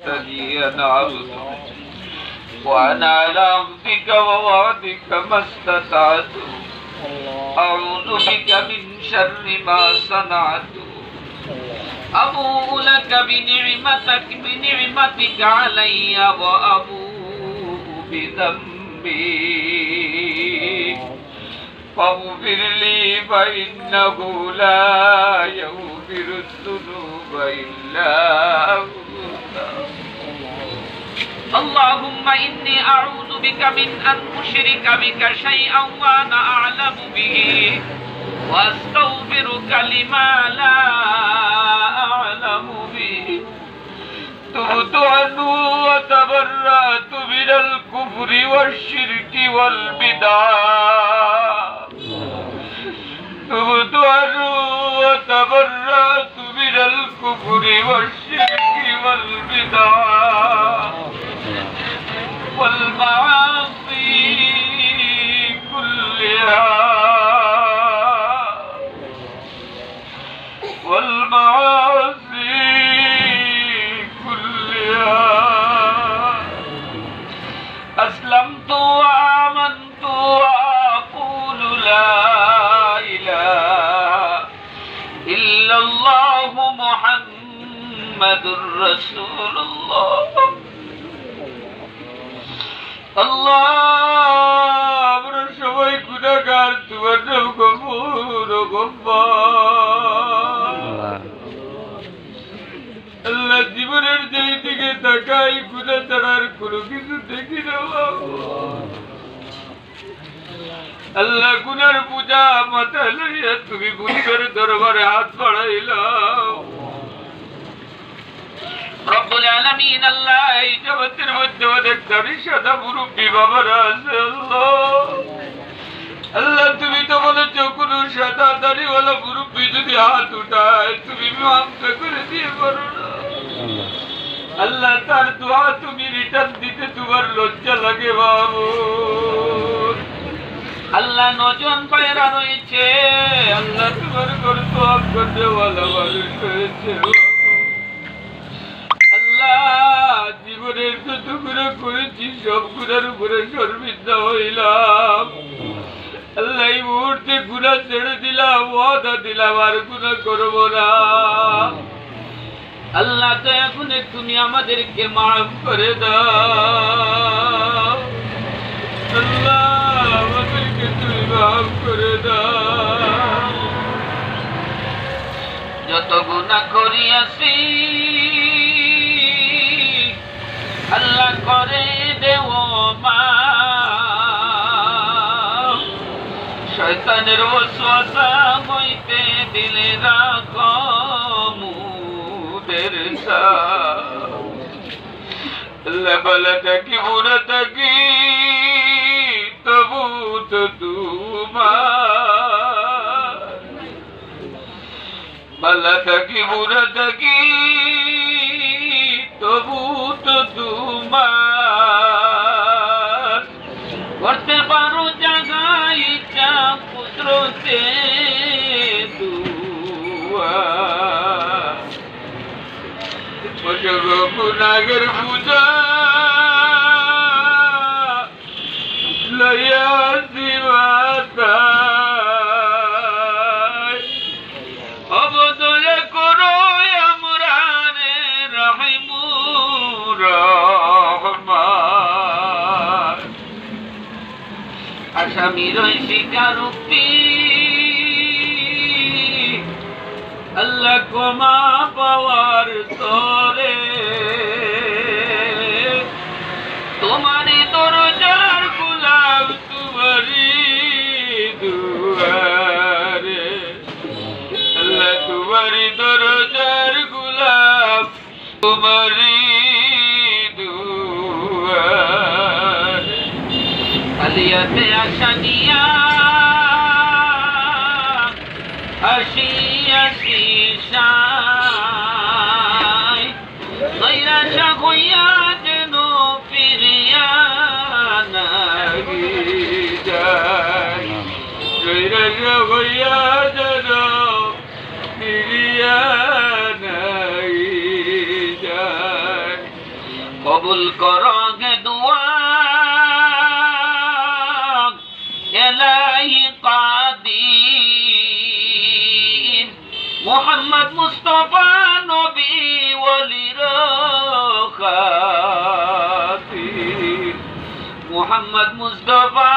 لي أنا عبدك وأنا على عهدك ووعدك ما استطعت أعوذ بك من شر ما صنعت أبوء لك بنعمتك علي وأبوء بذنبي فاغفر لي فإنه لا يغفر الذنوب إلا أنت اللهم إني أعوذ بك من أن أشرك بك شيئا وأنا أعلم به وأستغفرك لما لا أعلم به تبت عنه وتبرأت من الكفر والشرك والبدع تبت عنه وتبرأت من الكفر والشرك والبدع والمعاصي كلها أسلمت وآمنت وأقول لا إله إلا الله محمد رسول الله الله আমরা সবাই গুনাহগার তোমার নাম গফুর ও গফফার আল্লাহ জীবনের যেই দিকে তাকাই গুনাহ ছাড়ার কোনো কিছু দেখি না আল্লাহ গুনার পূজা মাথায় লইয়া তুমি গুনাহের দরবারে হাত বাড়াইলাও রব্বুল আলামিন আল্লাহ এই জগতের মধ্যে অনেক দাড়ি সাদা মুরব্বী বাবারা আছে আল্লাহ আল্লাহ তুমি তো বলেছো কোন সাদা দাড়িওয়ালা মুরব্বী যদি হাত উঠায় তুমি মাফ করে দিয়ে পারো না আল্লাহ তার দোয়া তুমি রিটার্ন দিতে তোমার লজ্জা লাগে বাবু আল্লাহ নজন পায়রা রয়েছে আল্লাহ তোমার ঘর দোয়া করতে ওয়ালা মানুষ রয়েছে জীবনের যত গুনাহ করেছি সব গুনার উপরে শর্মিন্দা হইলাম আল্লাহ এই মুহূর্তে গুনাহ ছেড়ে দিলাম ওয়াদা দিলাম আর গুনাহ করবো না আল্লাহ দয়া করে তুমি আমাদেরকে মাফ করে দাও আল্লাহ আমাদেরকে তুমি মাফ করে দাও যত গুনাহ করিয়াছি আল্লাহ করে দেও মাফ শয়তানের ওয়াসওয়াসা হইতে দিলে রাখো মুদের আল্লাহ বলা থাকি বুড়া থাকি তবু তো তোমার বলা থাকি বুড়া থাকি তবু তো তোমার করতে পারো জাগাই ইচ্ছা পুত্রতে গুনাহের পূজা লইয়া জীবতায় অবদলে করো আমরানে রহিমুর রহমান আসামির স্বীকারোক্তি আল্লাহ ক্ষমা পাওয়ার তরে তোমারই দরজার গোলাপ তোমারই দুয়ারে আল্লাহ তোমারই দরজার গোলাপ তোমারই দুয়ারে আলিয়াতে আশা নিয়া আসিয়াছি সাই নৈরাশা হইয়া যেন ফিরিয়া নাহি যায় নৈরাশা হইয়া যেন ফিরিয়া নাহি যায় কবুল করগে দুয়া এলাহি কাদির মুহাম্মদ মুস্তাফা নবী ওয়ালির খাতির মুহাম্মদ মুস্তাফা